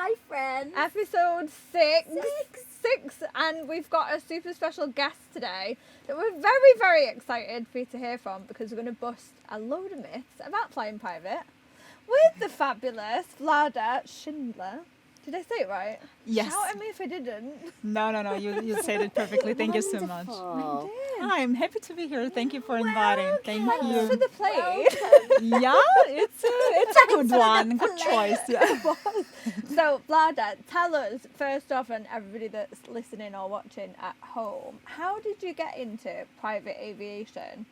Hi, friends. Episode 6, and we've got a super special guest today that we're very, very excited for you to hear from, because we're going to bust a load of myths about flying private with the fabulous Vlada Schindler. Did I say it right? Yes. Shout at me if I didn't. No. You said it perfectly. Thank you so much. Wonderful. I'm happy to be here. Thank you for inviting. Thank Thanks you. for the play. Yeah, it's a good one. Good choice. Yeah. So, Vlada, tell us, first off, and everybody that's listening or watching at home, how did you get into private aviation?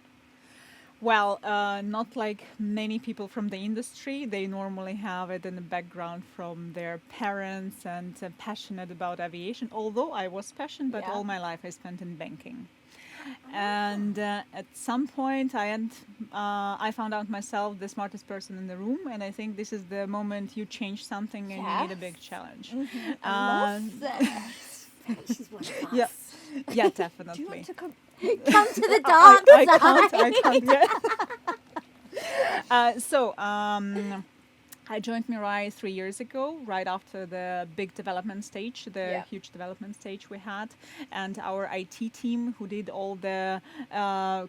Well, not like many people from the industry. They normally have it in the background from their parents and passionate about aviation. Although I was passionate, but Yeah. all my life I spent in banking. And at some point, I found out myself the smartest person in the room, and I think this is the moment you change something and you need a big challenge. She's one of us. Yeah, yeah, Do definitely. you want to come? Come to the dance. I can't. Yeah. So I joined Mirai 3 years ago, right after the big development stage, the huge development stage we had, and our IT team, who did all the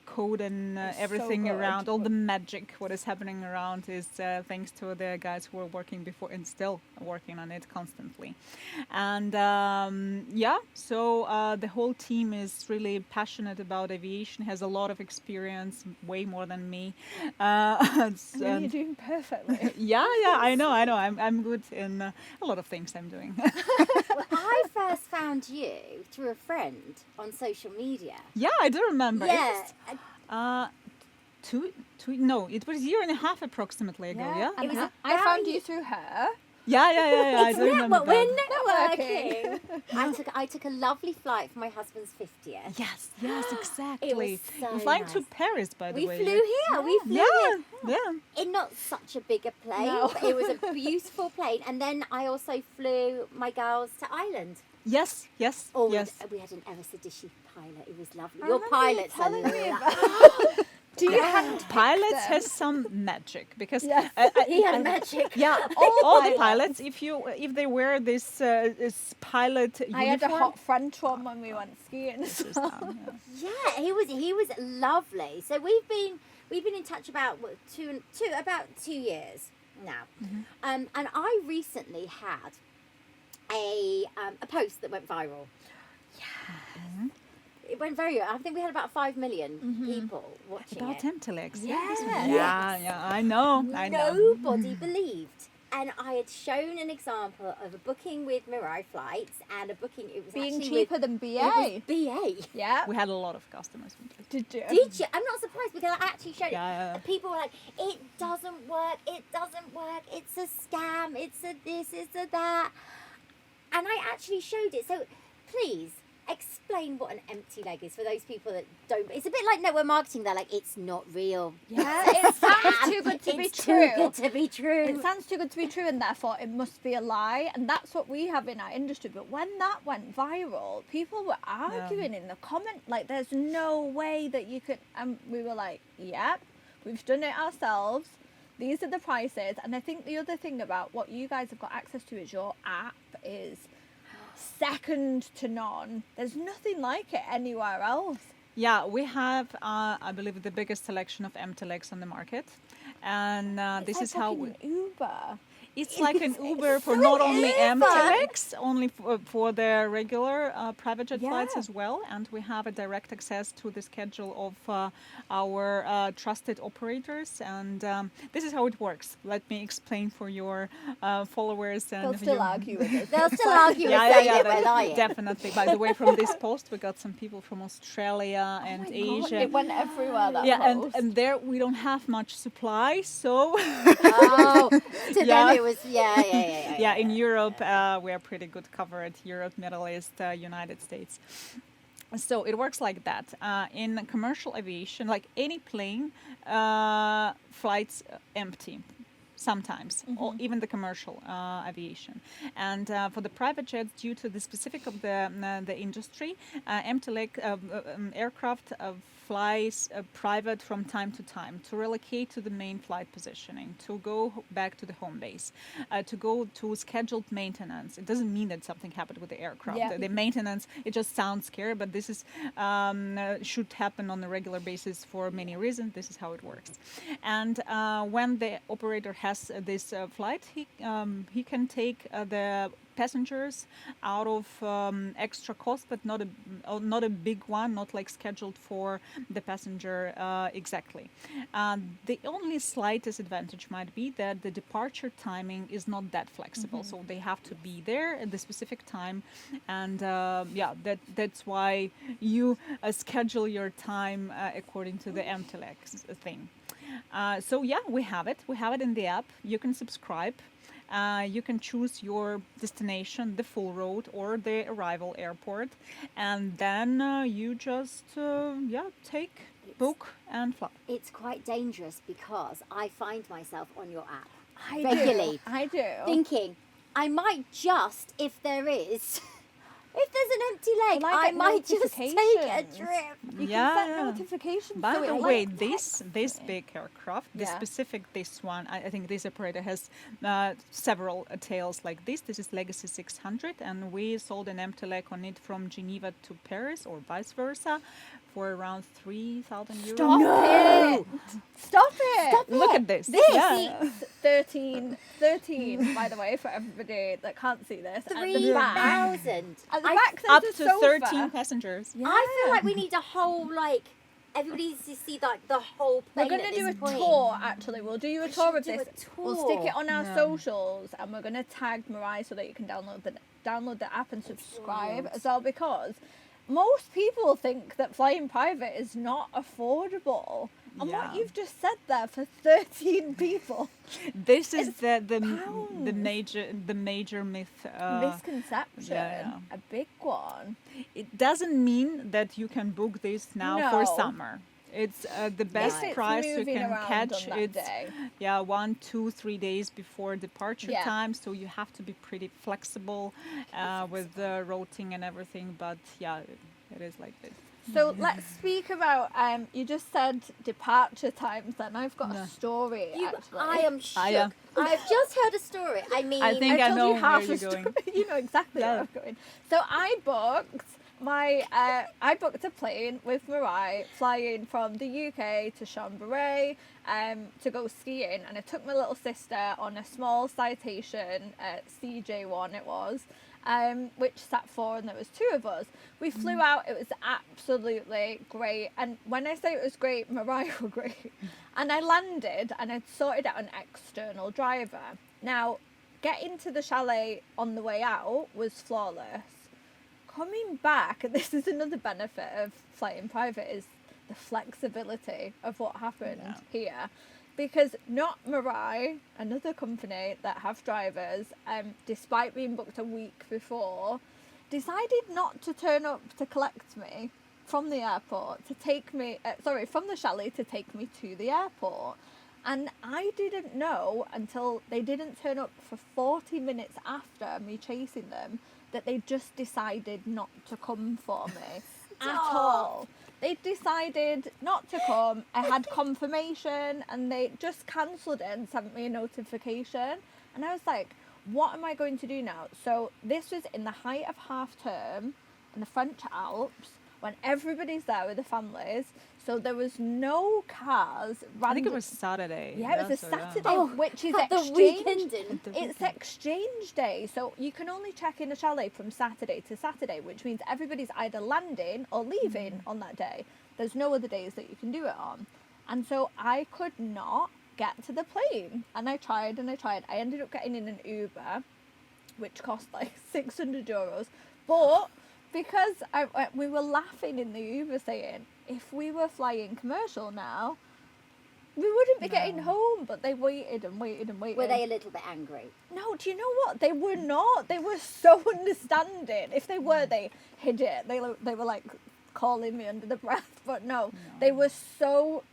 code and everything good. around, all the magic, what is happening around, is thanks to the guys who were working before and still working on it constantly. And so the whole team is really passionate about aviation, has a lot of experience, way more than me. I mean, you're doing perfectly. Yeah, I know. I'm good in a lot of things I'm doing. Well, I first found you through a friend on social media. Yeah, I do remember. Yeah. It was a year and a half approximately ago. Yeah. And It was I about found you- you through her. Yeah. I It's do remember. we're that. networking. I took a lovely flight for my husband's 50th. Yes, exactly. It was so You're flying to nice. Paris, by the We way. flew here. We flew Yeah, here. yeah. In not such a bigger plane, No. but it was a beautiful plane. And then I also flew my girls to Ireland. Yes. Oh, Yes. we had an Ever-Sadishi pilot. It was lovely. I Your remember you pilots are telling me lovely. Do you hand Pilots them? has some magic because Yes. He had magic. yeah, all the pilots. If they wear this pilot uniform, I had a hot French one when we went skiing. This is, yeah. Yeah, he was lovely. So we've been in touch about about 2 years now, and I recently had a post that went viral. Yeah, it went very. I think we had about 5 million people watching About it. Temtelex. Yes. Yeah. I know. Nobody believed. And I had shown an example of a booking with Mirai flights and a booking. It was Being actually cheaper than with, BA. it was BA. Yeah. We had a lot of customers. Did you? Did you? I'm not surprised because I actually showed Yeah. it. People were like, "It doesn't work. It doesn't work. It's a scam. It's a this. It's a that." And I actually showed it. So please explain what an empty leg is for those people that don't. It's a bit like network marketing. They're like, "It's not real." Yeah, it sounds too good to be It's true. too good to be true. It sounds too good to be true, and therefore it must be a lie. And that's what we have in our industry. But when that went viral, people were arguing in the comment, like, "There's no way that you could." And we were like, "Yep, we've done it ourselves. These are the prices." And I think the other thing about what you guys have got access to is your app is second to none. There's nothing like it anywhere else. Yeah, we have, I believe, the biggest selection of MTLX on the market, and this is how we. Uber. It's like an Uber for so not only Uber. MTLX, only for the regular private jet flights Yeah. as well. And we have a direct access to the schedule of our trusted operators. And this is how it works. Let me explain for your followers. And They'll still your- argue with us. They'll still argue and say that we're lying. definitely. By the way, from this post, we got some people from Australia and Oh my God, Asia. it went everywhere, that Yeah, post. and there we don't have much supply, so Oh, to Yeah. them it was yeah. yeah, in Europe we are pretty good covered. Europe, Middle East, United States. So it works like that. In commercial aviation, like any plane, flights empty. Sometimes, or even the commercial aviation, and for the private jets, due to the specific of the industry, empty leg aircraft flies private from time to time, to relocate to the main flight positioning, to go back to the home base, to go to scheduled maintenance. It doesn't mean that something happened with the aircraft. Yeah. The maintenance, it just sounds scary, but this is should happen on a regular basis for many reasons. This is how it works. And when the operator has this flight, he can take the passengers out of extra cost, but not a big one, not like scheduled for the passenger exactly. The only slight disadvantage might be that the departure timing is not that flexible, so they have to be there at the specific time, and that's why you schedule your time according to the MTLX thing. So yeah, we have it. We have it in the app. You can subscribe. You can choose your destination, the full route or the arrival airport, and then you just take, book, and fly. It's quite dangerous because I find myself on your app I regularly do. I do. thinking I might just, if there's an empty leg, Well, I I get might just take a notifications. trip. You Yeah, can set yeah. notifications. By so the it way, like this big aircraft, Yeah. this one, I think this operator has several tails like this. This is Legacy 600, and we sold an empty leg on it from Geneva to Paris or vice versa for around 3,000 euros. Stop No! it! Stop it! Stop Look it. at this. This Yeah. Seats 13, by the way, for everybody that can't see this. At the back, 3,000. at the I- back Up there's to a sofa. 13 passengers. I feel like we need a whole, everybody needs to see, the whole We're plane going at to do a this point. tour, actually. We'll do a tour should of do this. a We'll stick it tour. on our Yeah. socials, and we're going to tag Mirai so that you can download the app and subscribe wild. as well, because most people think that flying private is not affordable. And what Yeah. you've just said there for 13 people, This is It's the pounds. major myth. misconception, yeah. a big one. It doesn't mean that you can book this now No. for summer. It's the best If it's price you moving can around catch. on that It's day. 1, 2, 3 days before departure Yeah. time, so you have to be pretty flexible with the routing and everything. But yeah, it is like this. So let's speak about, you just said departure times then. I've got No. a story, actually. I am shook. yeah. I've just heard a story. I mean, I think I told know you half where a you're going. story. You know exactly Yeah. where I'm going. So I booked a plane with Mirai flying from the UK to Chambéry to go skiing, and I took my little sister on a small citation, CJ1 it was, which sat 4 and there was 2 of us. We flew out. It was absolutely great, and when I say it was great, Mirai were great. And I landed and I'd sorted out an external driver. Now, getting to the chalet on the way out was flawless. Coming back, and this is another benefit of flying private, is the flexibility of what happened here. Because not Mirai, another company that have drivers, despite being booked a week before, decided not to turn up to collect me from the airport, to take me, from the chalet to take me to the airport. And I didn't know until they didn't turn up for 40 minutes after me chasing them that they just decided not to come for me at all. They decided not to come. I had confirmation and they just cancelled it and sent me a notification. And I was like, what am I going to do now? So this was in the height of half term in the French Alps when everybody's there with the families. So there was no cars. I think it was Saturday. Yeah, it was a so, yeah. Saturday, Oh, which is at the exchange. weekend in. It's exchange day, so you can only check in a chalet from Saturday to Saturday, which means everybody's either landing or leaving on that day. There's no other days that you can do it on. And so I could not get to the plane. And I tried and I tried. I ended up getting in an Uber, which cost like 600 euros. But because we were laughing in the Uber saying, if we were flying commercial now, we wouldn't be getting home. But they waited and waited and waited. Were they a little bit angry? No, do you know what? They were not. They were so understanding. If they were, they hid it. They were like calling me under the breath. But no, they were so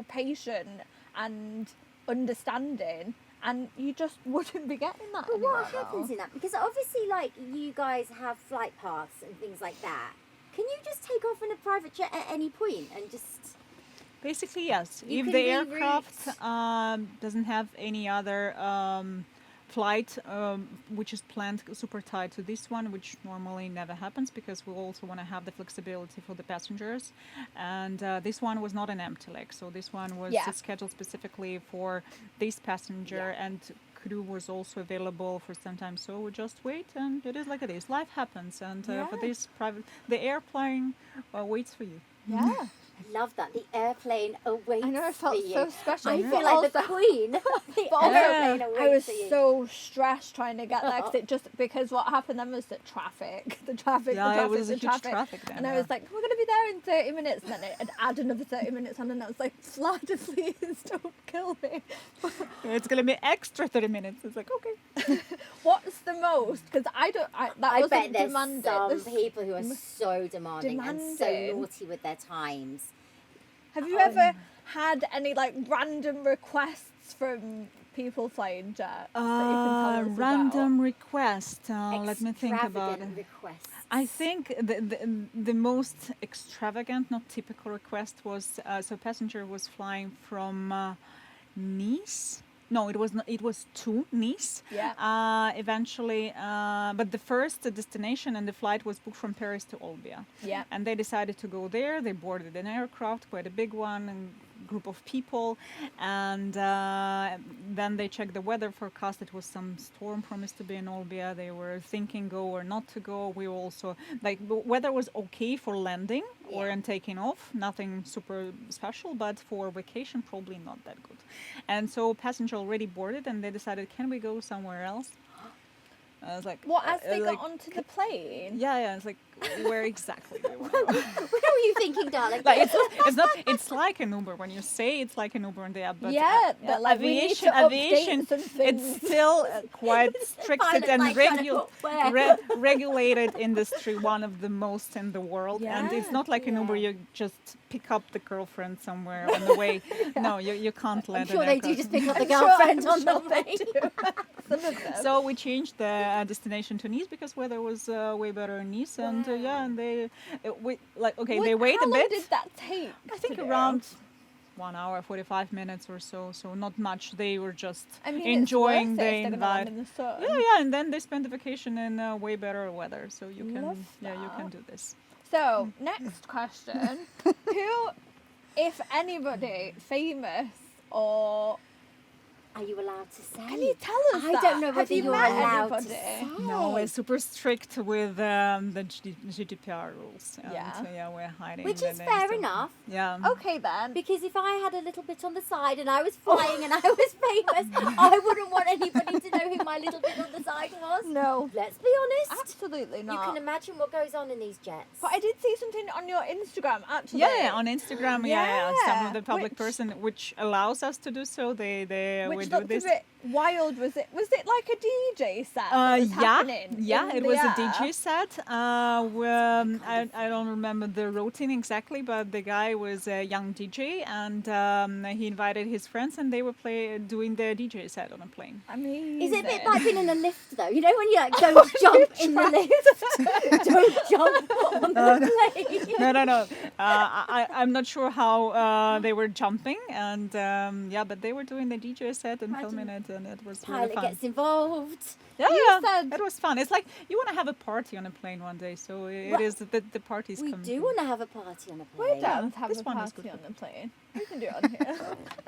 patient and understanding. And you just wouldn't be getting that. But what anywhere happens else. in that? Because obviously, you guys have flight paths and things like that. Can you just take off in a private jet at any point and just? Basically, yes. You If can the reroute. aircraft doesn't have any other flight which is planned super tight to this one, which normally never happens because we also want to have the flexibility for the passengers. And this one was not an empty leg, so this one was scheduled specifically for this passenger, and crew was also available for some time. So we just wait, and it is like it is. Life happens, and for this private, the airplane waits for you. Yeah. I love that. The airplane awaits I know, I felt for you. so special. I But feel like the also- queen. The But also, airplane awaits I was for you. so stressed trying to get there because what happened then was the traffic, Yeah, it was a huge traffic then. and I was like, we're going to be there in 30 minutes, and then it'd add another 30 minutes on, and I was like, Vlada, please don't kill me. It's gonna be extra 30 minutes. It's like, okay. What's the most? Because I I wasn't bet there's demanded. some There's- people who are so demanding and so Demanding. naughty with their times. Have you ever had any like random requests from people flying jets that you can tell us Random request. Let me think about Extravagant it. requests. I think the most extravagant, not typical request was so passenger was flying from Nice. No, it was not. It was to Nice. Yeah. Eventually, but the first destination and the flight was booked from Paris to Olbia. Yeah. And they decided to go there. They boarded an aircraft, quite a big one, and group of people, and then they checked the weather forecast. It was some storm promised to be in Olbia. They were thinking go or not to go. We were also like the weather was okay for landing or and taking off, nothing super special, but for vacation probably not that good. And so passenger already boarded, and they decided, can we go somewhere else? I was like, What, as they like, got onto the plane? yeah, it's like, where exactly do you want to go? Where were you thinking, darling? Like it's like an Uber when you say it's like an Uber in the app, but But like aviation it's still quite restricted Pilot's and like trying to put where? regulated industry, one of the most in the world. And it's not like an Uber, Yeah. you just pick up the girlfriend somewhere on the way. No, you can't I'm land sure an they do aircraft. just pick up the I'm sure- girlfriend I'm on the sure they way. do. Some of them. So we changed the destination to Nice because weather was way better in Nice, and and they they wait How a long bit. did that take? I think to do? around 1 hour 45 minutes or so, so not much. They were just I mean, enjoying it's the worth it if they're gonna land invite. in the sun. Yeah, and then they spend the vacation in way better weather, so you can Love you can that. do this. So, next question. Who, if anybody, famous or... Are you allowed to say? Can you tell us I that? don't know Have whether you you're met allowed to anybody? say. No, we're super strict with the GDPR rules. And, Yeah. we're hiding. Which the is names fair of- enough. Yeah. Okay then. Because if I had a little bit on the side and I was flying and I was famous, I wouldn't want anybody to know who my little bit on the side was. No, Let's be honest. absolutely You not. can imagine what goes on in these jets. But I did see something on your Instagram actually. Yeah, on Instagram, some Yeah, of the public which- person, which allows us to do so. They we Which do looked this. a bit wild. Was it like a DJ set that was happening? Yeah, in it the was a air? DJ set. I don't remember the routine exactly, but the guy was a young DJ, and he invited his friends, and they were doing their DJ set on a plane. Amazing. Is it a bit like being in a lift though? You know when you like don't jump in the lift, don't jump on the plane. No. I'm not sure how they were jumping, and but they were doing the DJ set and filming it, and it was really Pilot fun. gets involved. Yeah, You said- it was fun. It's like you want to have a party on a plane one day, so it Well, is the parties We coming. do want to have a party on a We're plane. down to have this a one is party good. on the plane. We can do it on here.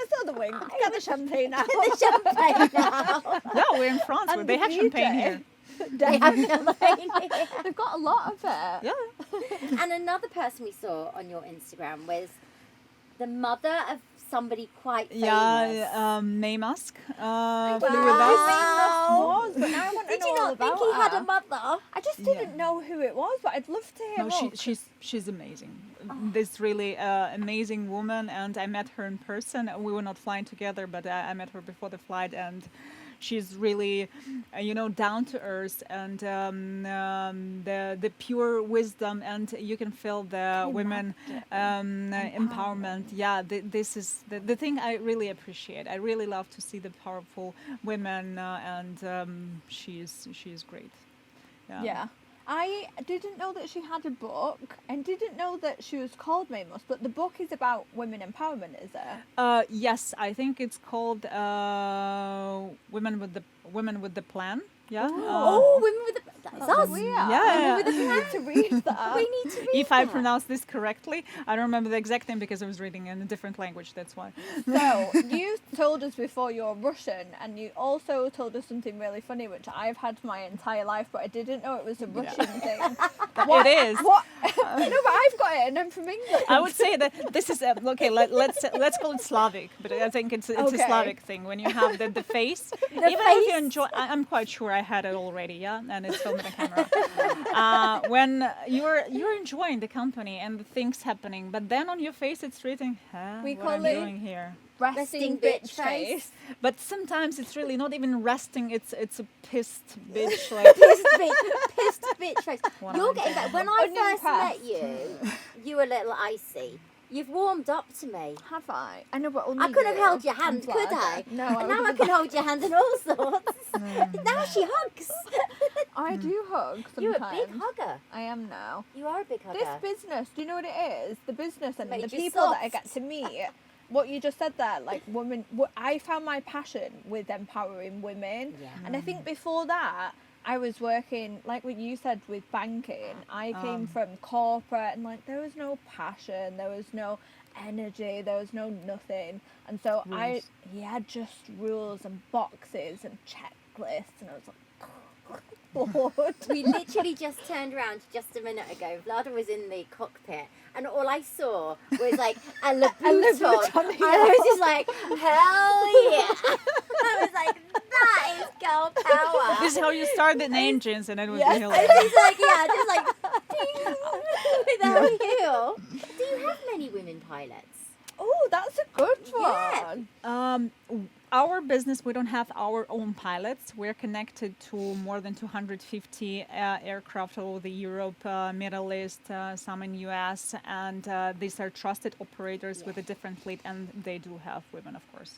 I saw the wink. Get the champagne out. The champagne now. Yeah, we're in France, And where they the have champagne DJ. here. They have champagne here. They've got a lot of it. Yeah. And another person we saw on your Instagram was the mother of somebody quite famous. Yeah, May Musk flew Wow. with us. Was, but now I want to Did know you all not think about he had her. a mother? I just didn't know who it was, but I'd love to hear No, more. she's amazing. This really amazing woman, and I met her in person. We were not flying together, but I met her before the flight, and she's really, down to earth, and the pure wisdom, and you can feel the women empowerment. Yeah, this is the thing I really appreciate. I really love to see the powerful women, and she is great. Yeah. I didn't know that she had a book and didn't know that she was called Mamos, but the book is about women empowerment, is it? Yes, I think it's called Women with the Plan. Yeah. Oh, women with the. That is us. We are. Yeah. We need to read that. We need to read If I that. pronounce this correctly, I don't remember the exact name because I was reading in a different language. That's why. So, you told us before you're Russian, and you also told us something really funny, which I've had my entire life, but I didn't know it was a Russian thing. It is. What? No, but I've got it, and I'm from England. I would say that this is okay. Let's call it Slavic, but I think it's a Okay. Slavic thing when you have the face. Even if you enjoy, I'm quite sure I had it already. Yeah, and it's filmed in a camera. When you're enjoying the company and the things happening, but then on your face it's written, We what call I'm it- doing here. Resting bitch face. But sometimes it's really not even resting. It's a pissed bitch. Like pissed bitch face. What You're am I getting doing? back. When I Onion first press. met you were a little icy. You've warmed up to me. Have I? I know, but only I could have you held your and hand, could I? Vlada. No, And now I wouldn't can have- hold your hand and all sorts. Now she hugs. I do hug sometimes. You're a big hugger. I am now. You are a big hugger. This business, do you know what it is? The business and Made the you people that I soft. get to meet. What you just said there, like women, I found my passion with empowering women. Yeah. And I think before that, I was working, like what you said, with banking. I came from corporate and like there was no passion, there was no energy, there was no nothing. And so just rules and boxes and checklists. And I was like, bored. We literally just turned around just a minute ago. Vlada was in the cockpit, and all I saw was like a Louboutin. Louboutin, And I was just like, hell yeah! I was like, that is girl power. This is how you start the engines, and it was Yes. real. And she's like, yeah, just like, ding, with her heel. Do you have many women pilots? Oh, that's a good Yeah. one. Our business, we don't have our own pilots. We're connected to more than 250 aircraft all over Europe, Middle East, some in US, and these are trusted operators with a different fleet, and they do have women, of course.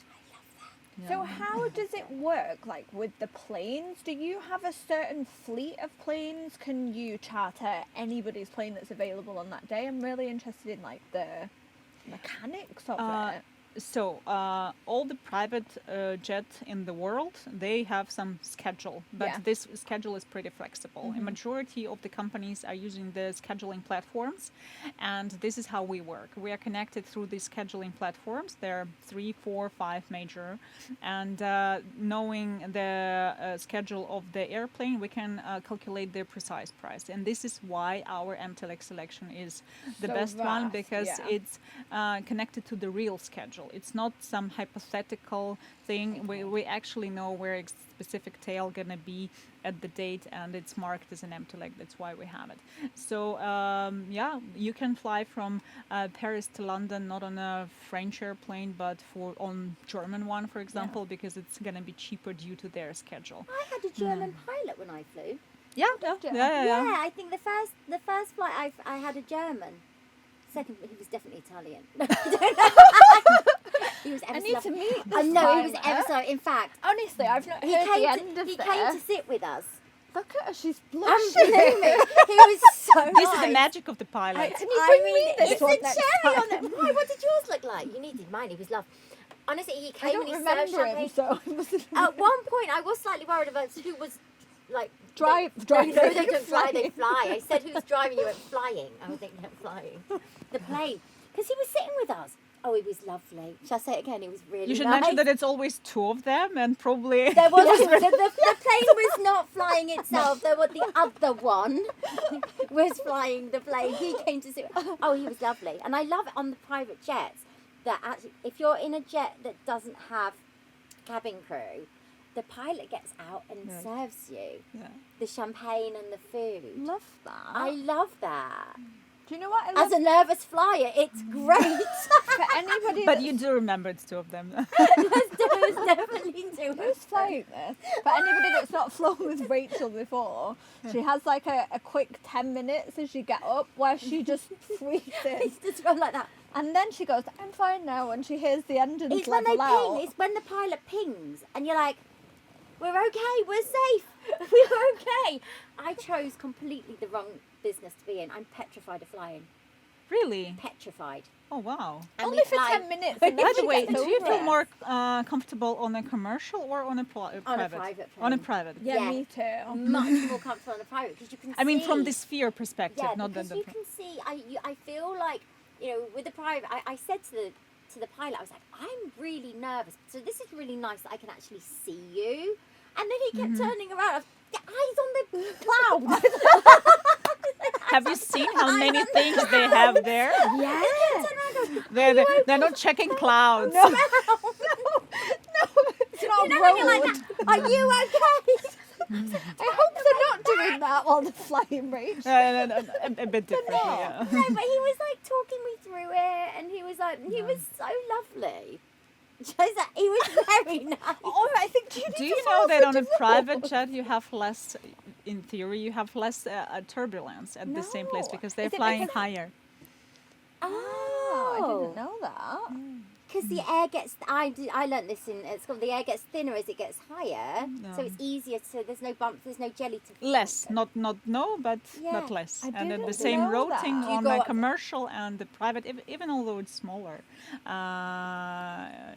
So how does it work, like with the planes? Do you have a certain fleet of planes? Can you charter anybody's plane that's available on that day? I'm really interested in like the mechanics of it. So all the private jets in the world, they have some schedule, but Yeah. this schedule is pretty flexible. A majority of the companies are using the scheduling platforms, and this is how we work. We are connected through these scheduling platforms. There are 3, 4, 5 major, and knowing the schedule of the airplane, we can calculate the precise price. And this is why our MTLX selection is the So best one, vast, because yeah. it's connected to the real schedule. It's not some hypothetical thing. We actually know where a specific tail gonna be at the date, and it's marked as an empty leg. That's why we have it. So you can fly from Paris to London, not on a French airplane, but on German one, for example, because it's gonna be cheaper due to their schedule. I had a German pilot when I flew. Yeah, you? Yeah, I think the first flight I had a German. Second, he was definitely Italian. He was ever I so need to lovely. meet I this know he was pilot. ever so. In fact, Honestly, I've not he heard the came end to, of he this. came to sit with us. Look at her, she's I'm blushing. believing he was so This nice. is the magic of the pilot. Can you bring me this it's one a next cherry time? on it. Why? What did yours look like? You needed mine. He was lovely. Honestly, he I came don't and he served remember him, champagne. so it wasn't At one point, I was slightly worried about who was like driving. No, they don't fly. They fly. I said, "Who's driving?" You went flying. I was thinking, flying. The plane, because he was sitting with us. Oh, he was lovely. Shall I say it again? He was really You should nice. mention that it's always 2 of them, and probably There was the plane was not flying itself. There was the other one was flying the plane. He came to see. Oh, he was lovely, and I love it on the private jets. That actually, if you're in a jet that doesn't have cabin crew, the pilot gets out and serves you Yeah. the champagne and the food. Love that. I love that. Do you know what I love As a nervous flyer, it's great. for anybody But that's you do remember it's 2 of them. There's definitely too who's flying this? For anybody that's not flown with Rachel before, she has like a quick 10 minutes as you get up where she just freezes. It's just gone like that. And then she goes, I'm fine now, and she hears the engines It's when they level out. ping. It's when the pilot pings, and you're like, "We're okay. We're safe. We're okay." I chose completely the wrong business to be in. I'm petrified of flying. Really? Petrified. Oh wow. And Only we for fly 10 minutes. By And then By the she way, gets do you over feel it. more comfortable on a commercial or on a private? On a private On a plane. private. Yeah, Yeah. me too. much more comfortable on a private because you can I mean, from see- the sphere perspective, yeah, not because the. you can see. I feel like, with the private. I said to the pilot, I was like, I'm really nervous. So this is really nice that I can actually see you. And then he kept turning around. I was, eyes on the clouds. Have you seen how many things they have there? Yeah. They're not checking clouds. No. It's not You know a when you're road. like that, are you okay? I hope they're not doing that while they're flying, Rach. A bit differently. Yeah. No, but he was like talking me through it, and he was like, he was so lovely. Just that he was very nice. Oh, I think Do you know that on a private jet you have less, in theory, you have less turbulence at the same place No. because they're Is it flying because- higher? Oh, I didn't know that. Because the air gets, I learnt this at school, the air gets thinner as it gets higher, so No. it's easier to, there's no bumps, there's no jelly to... Less, not no, but Yeah. not less. I And at the didn't same know routing that. You on go a up- commercial and the private, even although it's smaller,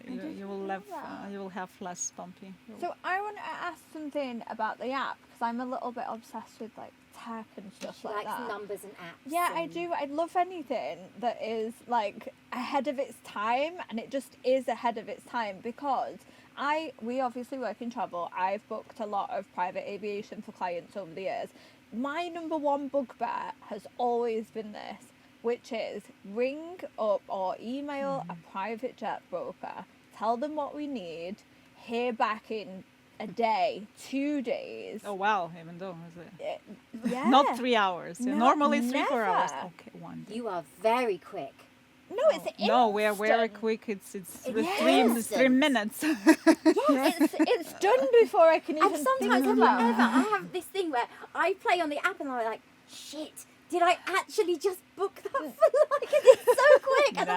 didn't you will know have that. you will have less bumpy. So I want to ask something about the app because I'm a little bit obsessed with like tech and stuff She like likes that. numbers and apps. Yeah, I and- do. I love anything that is like ahead of its time, and it just is ahead of its time because we obviously work in travel. I've booked a lot of private aviation for clients over the years. My number one bugbear has always been this, which is ring up or email a private jet broker, tell them what we need, hear back in a day, 2 days. Oh wow! Even though is it? Yeah. Not 3 hours. No, Normally 3-4 hours. never. Okay, 1 day. You are very quick. No, it's No, we're very instant. quick. It's It's 3 minutes. It's done before I can even And sometimes think have you about ever, it. I have this thing where I play on the app and I'm like, shit, did I actually just book that for like, it's so quick. And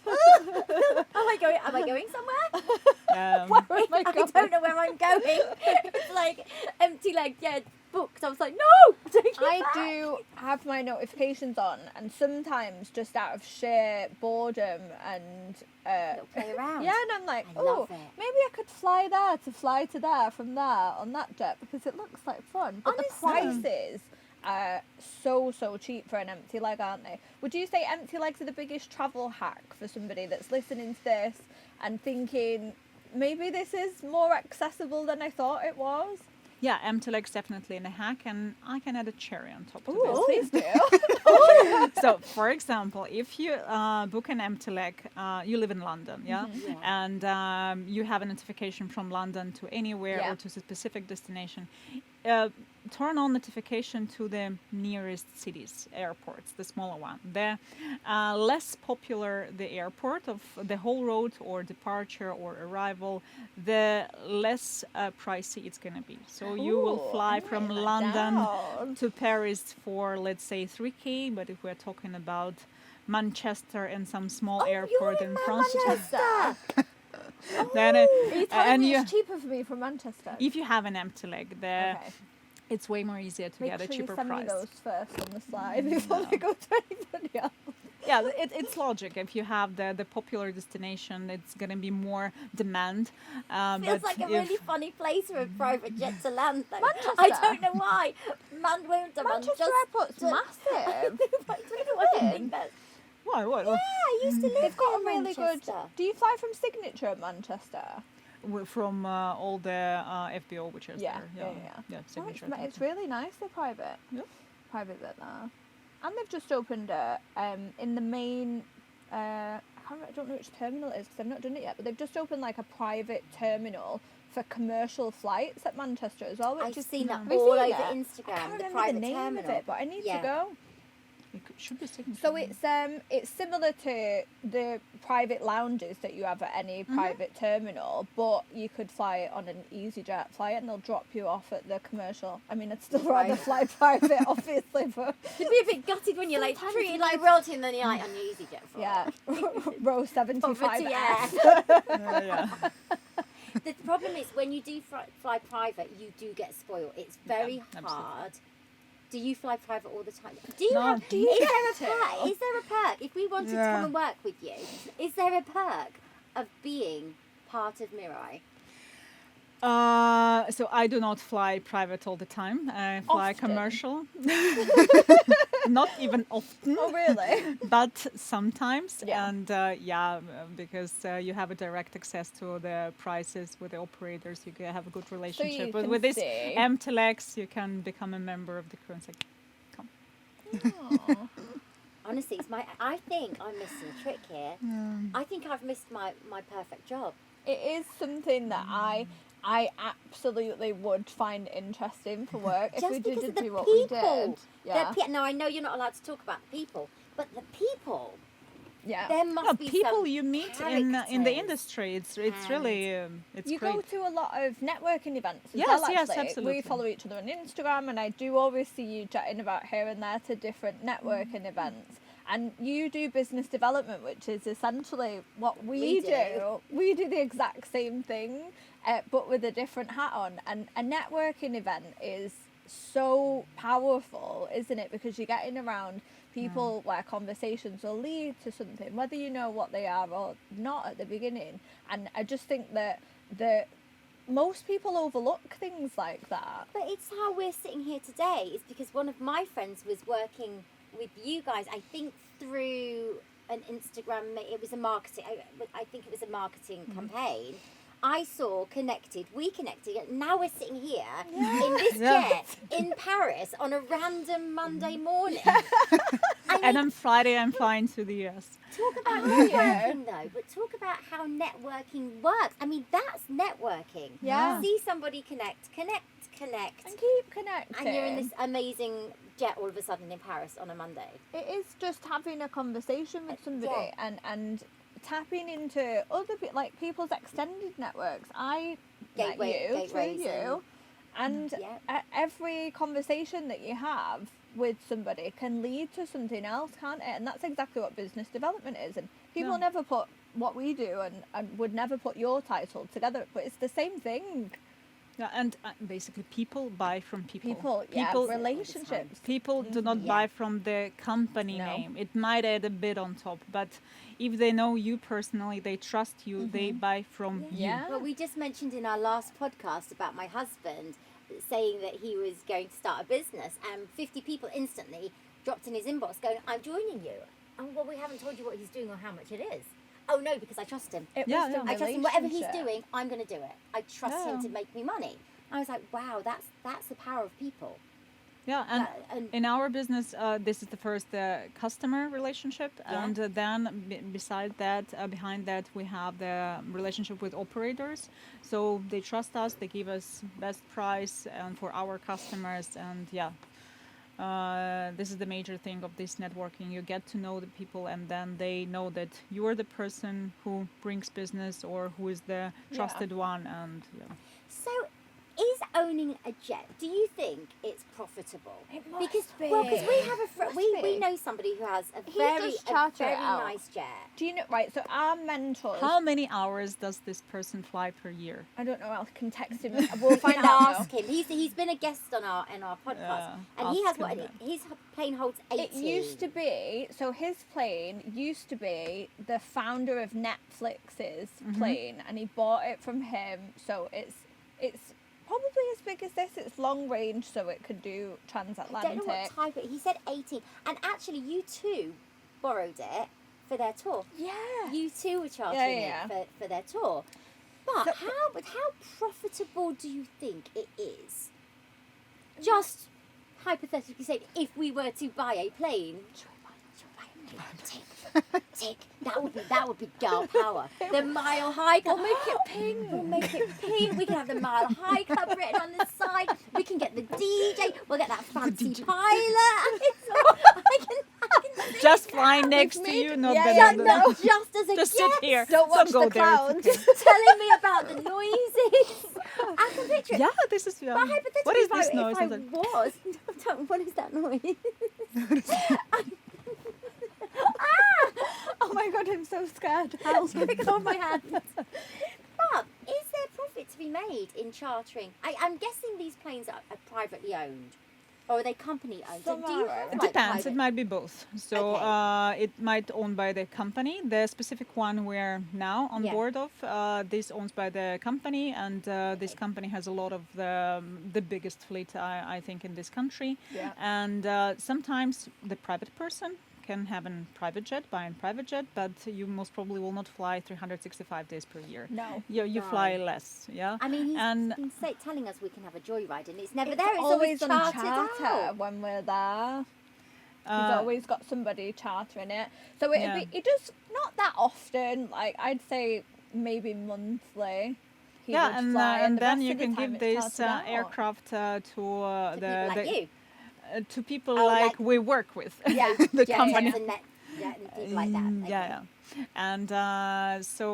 I'm like, am I going somewhere? Um, my I God. don't know where I'm going. It's like empty leg, yeah, booked. I was like, no, take it I back. do have my notifications on, and sometimes just out of sheer boredom and Little play around. yeah, and I'm like, I oh, love it. maybe I could fly there to fly to there from there on that jet because it looks like fun. But the Honestly. prices are so cheap for an empty leg, aren't they? Would you say empty legs are the biggest travel hack for somebody that's listening to this and thinking maybe this is more accessible than I thought it was? yeah, empty legs definitely in a hack, and I can add a cherry on top to Ooh, this. please do. So, for example, if you book an empty leg, you live in London, yeah, Yeah. and you have a notification from London to anywhere Yeah. or to a specific destination, turn on notification to the nearest cities, airports, the smaller one. The less popular the airport of the whole route or departure or arrival, the less pricey it's going to be. So you will Ooh, fly I'm from writing that London down. to Paris for, let's say, 3K, but if we're talking about Manchester and some small airport in France, Manchester. then Are you telling and me you, it's cheaper for me from Manchester? if you have an empty leg, Okay. it's way more easier to Make get a sure you cheaper send me price. those first on the slide before they go to anybody else. Yeah, it's logic. If you have the popular destination, it's going to be more demand. Feels But like a if- really funny place for a private jet to land, though. Manchester. I don't know why. Manchester Airport's massive. I don't know why I think that. What? Yeah, I used to live They've got a in really good. Manchester. Do you fly from Signature at Manchester? From all the FBO, which is Yeah, there. yeah. Yeah, No, signature. it's really nice. They're private. Yep. Private bit there. And they've just opened it in the main. I don't know which terminal it is because I've not done it yet. But they've just opened like a private terminal for commercial flights at Manchester as well. Which I've is seen that Have you all seen over it? I Instagram. can't The remember private the name terminal. of it, but I need Yeah. to go. Should be signature. So it's similar to the private lounges that you have at any private terminal, but you could fly it on an EasyJet flight and they'll drop you off at the commercial. I mean, I'd still rather Right. fly private, obviously, but You'd be a bit gutted when you're like Sometimes treated you like royalty and then you're like on your EasyJet flight. yeah, row 75. Poverty, yeah. yeah. The problem is when you do fly private, you do get spoiled. It's very absolutely. hard. Do you fly private all the time? Do you No, have? do Is you there a perk? Is there a perk? If we wanted to Yeah. come and work with you, is there a perk of being part of Mirai? So I do not fly private all the time. I fly Often. commercial. Not even often, Oh, really? but sometimes. Yeah. And because you have a direct access to the prices with the operators, you can have a good relationship. But can with this see. MTLX, you can become a member of the crew and say, come. Aw. Honestly, I think I'm missing a trick here. I think I've missed my perfect job. It is something that I absolutely would find interesting for work if we Just because did of the do what we people. did. Yeah. Now, I know you're not allowed to talk about the people, but the people, Yeah. there must No, be people some you meet in the characters. industry, it's really it's You great. go to a lot of networking events as Yes, well, yes, actually. absolutely. We follow each other on Instagram, and I do always see you chatting about here and there to different networking events. And you do business development, which is essentially what we do. We do the exact same thing, but with a different hat on. And a networking event is so powerful, isn't it? Because you're getting around people where conversations will lead to something, whether you know what they are or not at the beginning. And I just think that most people overlook things like that. But it's how we're sitting here today. It's because one of my friends was working with you guys, I think through an Instagram, it was a marketing, I think it was a marketing campaign. I saw we connected, and now we're sitting here in this jet in Paris on a random Monday morning. And on Friday, I'm flying to the US. Talk about networking though, but talk about how networking works. I mean, that's networking. Yeah. See somebody connect, And keep connecting. and you're in this amazing jet all of a sudden in Paris on a Monday. It is just having a conversation with somebody and tapping into other like people's extended networks. I met you through you, and every conversation that you have with somebody can lead to something else, can't it? And that's exactly what business development is. And people never put what we do and would never put your title together, but it's the same thing. Yeah, and basically, people buy from people. Relationships. People do not buy from the company No. name. It might add a bit on top, but if they know you personally, they trust you, they buy from you. Yeah. Well, we just mentioned in our last podcast about my husband saying that he was going to start a business, and 50 people instantly dropped in his inbox going, "I'm joining you." And well, we haven't told you what he's doing or how much it is. Oh no, because I trust him. It Yeah, was yeah. the I trust him. Whatever he's relationship. doing, I'm going to do it. I trust him Yeah. to make me money. I was like, wow, that's the power of people. Yeah, and And in our business, this is the first customer relationship, and then beside that, behind that, we have the relationship with operators. So they trust us, they give us best price, and for our customers, and this is the major thing of this networking. You get to know the people, and then they know that you are the person who brings business or who is the trusted one, and so, is owning a jet? Do you think it's profitable? It must because be. because we have Must we be. know somebody who has a He very does charter it out. nice jet. Do you know, right, so our mentors, how many hours does this person fly per year? I don't know, I can text him, we'll find And out. ask him. He's been a guest on our podcast, and he ask has him that. his plane holds 80. It used to be, so his plane used to be the founder of Netflix's plane, and he bought it from him, so it's probably as big as this. It's long range, so it could do I transatlantic. don't know what type he said 18, and actually you two borrowed it for their tour. Yeah. You two were chartering Yeah. it for their tour. But So- how profitable do you think it is? Just hypothetically saying, if we were to buy a plane, tick, that would be girl power. The Mile High Club. We'll make it pink. We'll make it pink. We can have the Mile High Club written on the side. We can get the DJ. We'll get that fancy pilot. I can see Just it flying now. next to made- you, not yeah, the yeah, the- no. Just as a Just guest. sit here. Don't watch go the there. clowns. Telling me about the noises. I can picture it. Yeah, this is. But hypothetically, What is if this I, noise? If I was, what is that noise? Oh my god, I'm so scared. Help. Let me go on my hands. But is there be made in chartering? I'm guessing these planes are privately owned, or are they company owned? Some Do you are. have, It like, depends. It private- might be both. So it might owned by the company. The specific one we're now on Yeah. board of, this owns by the company, and this company has a lot of the biggest fleet, I think, in this country. Yeah. And sometimes the private person can have a private jet, buy a private jet, but you most probably will not fly 365 days per year. No. You fly No. less, yeah. I mean, he's And been telling us we can have a joyride, and it's never It's there. It's always on chartered charter out. when we're there. We've always got somebody chartering it. So Yeah. it does not that often. Like I'd say maybe monthly. He yeah, would and fly, and the then rest you of the can time give it's this chartered out. aircraft to To people like you. to people Oh, like like- we work with. Yeah, the yeah, company. and people like that. Okay. Yeah, yeah. And so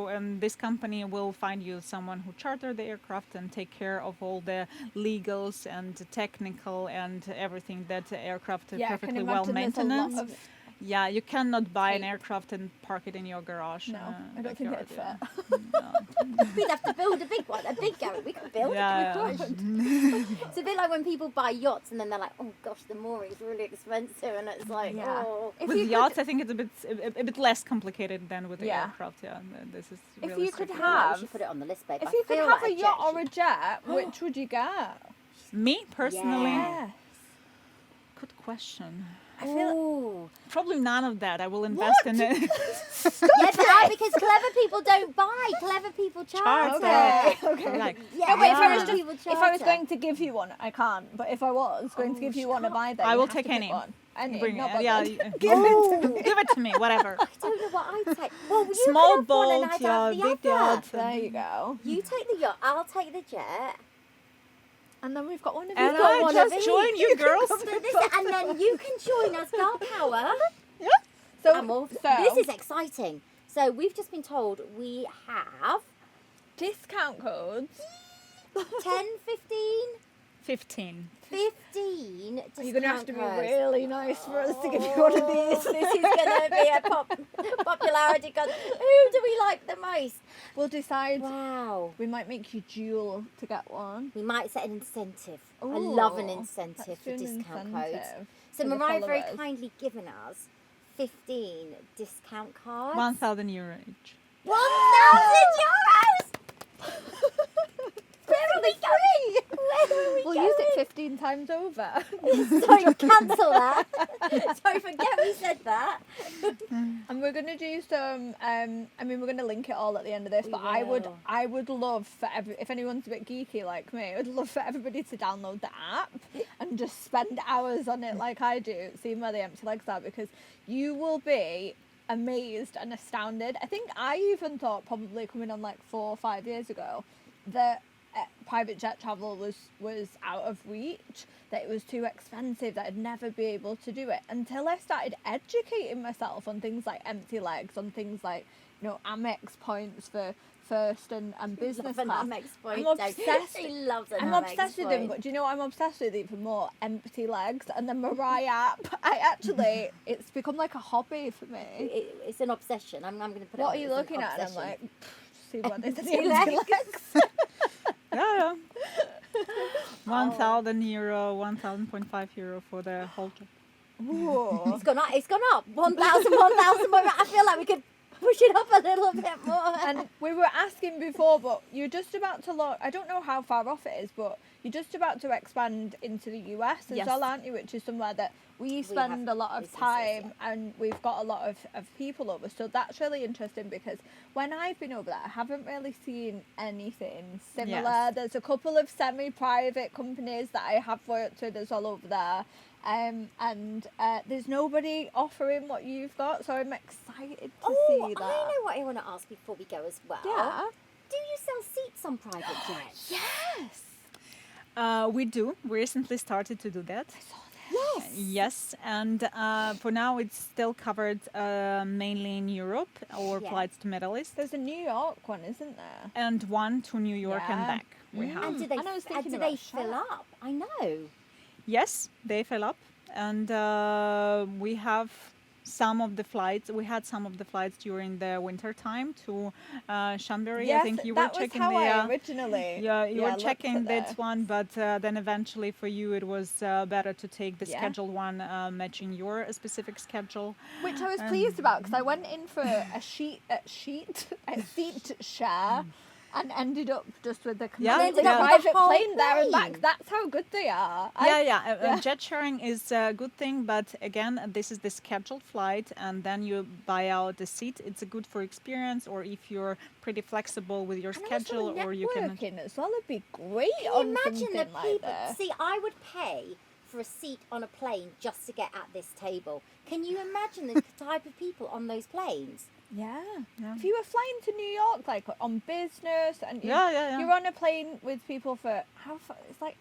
this company will find you someone who charter the aircraft and take care of all the legals and technical and everything that the aircraft is Yeah, I can perfectly well imagine there's a lot maintenance. of. Yeah, you cannot buy an tape. aircraft and park it in your garage. No, I don't think backyard, it'd fit. No. We'd have to build a big one, a big garage. We could build Yeah, it. yeah. We could. It's a bit like when people buy yachts and then they're like, oh gosh, the mooring's really expensive, and it's like, Yeah. oh. If With you yachts, I think it's a bit less complicated than with the Yeah. aircraft. Yeah, this is. If really you could straightforward. We have- should put it on the list, babe. If I you could feel have like a yacht or should- a jet, which would you get? Me personally, Yeah. Yes. good question. I feel. Ooh. Probably none of that. I will invest in it. Yeah, because clever people don't buy. Clever people charter. Charter. Okay. Like, Yeah, No, but if I was clever people If I was charter. going to give you one, I can't. But if I was going to Oh, give you she one to can't. buy, then I you will have to take pick any. one. Any, Bring not it. Yeah, bothered. Ooh. give it to me. Whatever. I don't know what I'd take. Well, you Small could have one and boat, I'd yeah, have the big other. yacht. There you go. You take the yacht, I'll take the jet. And then we've got one of And you. got I one of just each. join you girls. So and then you can join us, Girl Power. So, And we'll- so this is exciting. So we've just been told we have discount codes. 10, 15, 15. 15 discount You're going to have to be codes. really nice for us to give you one of these. This is going to be a popularity contest. Who do we like the most? We'll decide. Wow. We might make you duel to get one. We might set an incentive. I love an Ooh, incentive let's for do an discount codes. incentive So for the Mirai very followers. kindly given us 15 discount cards. 1,000 euro each. 1,000 euros! Where are we going? Where are we We'll going? use it 15 times over. Sorry, cancel that. Sorry, forget we said that. And we're gonna do some. I mean, we're gonna link it all at the end of this. We But will. I would love for if anyone's a bit geeky like me, I would love for everybody to download the app and just spend hours on it like I do, seeing where the empty legs are, because you will be amazed and astounded. I think I even thought probably coming on like 4 or 5 years ago that private jet travel was out of reach, that it was too expensive, that I'd never be able to do it until I started educating myself on things like empty legs, on things like, you know, Amex points for first and business Love an class. Amex point. I'm don't you? obsessed. She loves an I'm Amex obsessed with them, point. but do you know what I'm obsessed with even more? Empty legs and the Mirai app. It's become like a hobby for me. It's an obsession. I'm going to put it What on. are you It's an looking at? And I'm obsession. like, see what this is. Empty Empty legs. legs. Yeah, yeah. 1,000 euro, 1,000.5 euro for the whole trip. Ooh. It's gone up. It's gone up. 1,000 more. I feel like we could push it up a little bit more. And we were asking before, but you're just about to launch. I don't know how far off it is, but you're just about to expand into the US as Yes. well, aren't you? Which is somewhere that we spend have a lot of businesses, time and we've got a lot of people over. So that's really interesting because when I've been over there, I haven't really seen anything similar. Yes. There's a couple of semi-private companies that I have worked with as well over there. And there's nobody offering what you've got, so I'm excited to see that. I know what I want to ask before we go as well. Yeah. Do you sell seats on private jets? Yes. We do. We recently started to do that. Yes. Yes, and for now it's still covered mainly in Europe or Yeah. flights to Middle East, There's a New York one, isn't there? and one to New York and Yeah. back. We have. And do they, And I was thinking do about they fill Shell. up? I know. Yes, they fill up, and we have some of the flights. We had some of the flights during the winter time to Chambéry. Yes, I think you were that was checking how the. I originally. Yeah, you were looked checking at this this. one, but then eventually for you it was better to take the Yeah. scheduled one matching your specific schedule. Which I was pleased about because I went in for a seat share and ended up just with the Yeah, completely yeah. private The whole plane there and plane. back. That's how good they are. Yeah. Jet sharing is a good thing, but again, this is the scheduled flight, and then you buy out the seat. It's a good for experience, or if you're pretty flexible with your And schedule, also or you can. networking as well would be great Can on you imagine something the like people? this. See, I would pay for a seat on a plane just to get at this table. Can you imagine the type of people on those planes? Yeah. Yeah. If you were flying to New York, like on business, and Yeah. you're on a plane with people for how far? It's like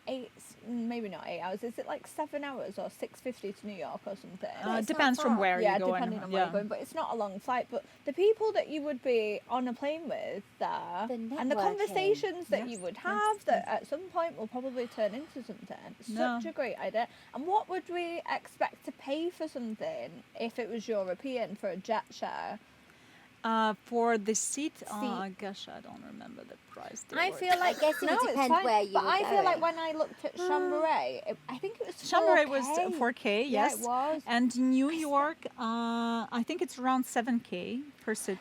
maybe not 8 hours. Is it like 7 hours or 6:50 to New York or something? it's not Depends from far. where Yeah, you're going. depending on where you're going, but it's not a long flight. But the people that you would be on a plane with there, The and the networking. conversations that Yes, you would yes, have, that at some point will probably turn into something. No. Such a great idea. And what would we expect to pay for something if it was European for a jet share? For the seat, gosh, I don't remember the price. they I were. feel like I guess it would it's depend fine, where you but were I feel like going. when I looked at Chambéry, I think it was 4K. Chambéry was 4K, Yeah, yes. it was. And New York, I think it's around 7K per seat.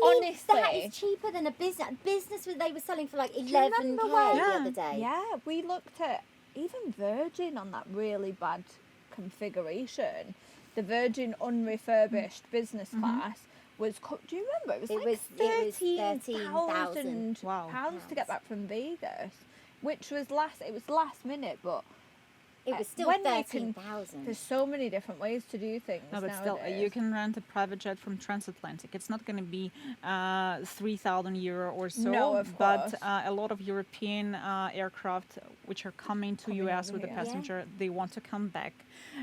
honestly- that is cheaper than a business. Business they were selling for like Do you 11K remember the when- Yeah. other day. Yeah, we looked at even Virgin on that really bad configuration. The Virgin unrefurbished business class was. Do you remember? It was like It was 13,000 Wow. pounds to get back from Vegas, which was last minute, but It was still when you can- 13,000. there's so many different ways to do things. No, but nowadays. still, you can rent a private jet from transatlantic. It's not going to be 3,000 euro or so. No, of but course. a lot of European aircraft which are coming to Coming US over with a here. passenger, they want to come back,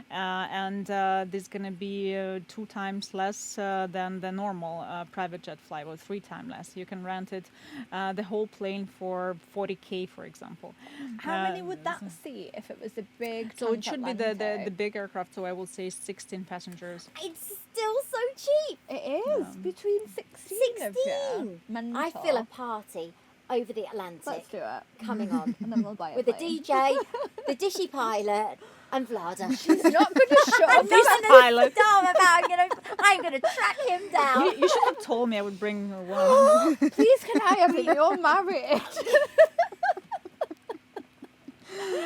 and there's going to be 2 times less than the normal private jet flight, or 3 times less. You can rent it the whole plane for 40K, for example. How many would that seat if it was a big? So it should be the transatlantic? big aircraft. So I will say 16 passengers. It's still so cheap. It is between 16 of you. 16. Mental. I feel a party over the Atlantic Let's do it, coming on and then we'll buy a with the plane. DJ, the Dishy pilot, and Vlada. She's not going to shut I'm up. This not pilot. dumb about. I'm gonna track him down. You should have told me I would bring one. Please, can I have it? You're married.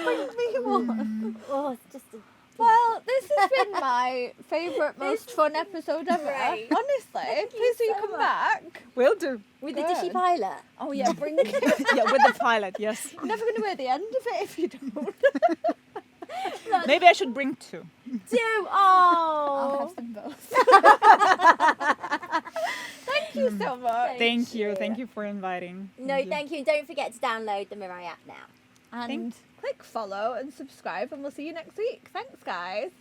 Bring me one. Oh, it's just a Well, this has been my favourite, most fun episode ever. great. Honestly, please will you so come much. back? Will do. with the Dishy Good. pilot. Oh yeah, bring it. Yeah, with the pilot, yes. I'm never going to hear the end of it if you don't. Maybe I should bring 2. I'll have Oh. them both. Thank you so much. Thank you. Thank you for inviting. No, thank you. And don't forget to download the Mirai app now. And click follow and subscribe, and we'll see you next week. Thanks, guys.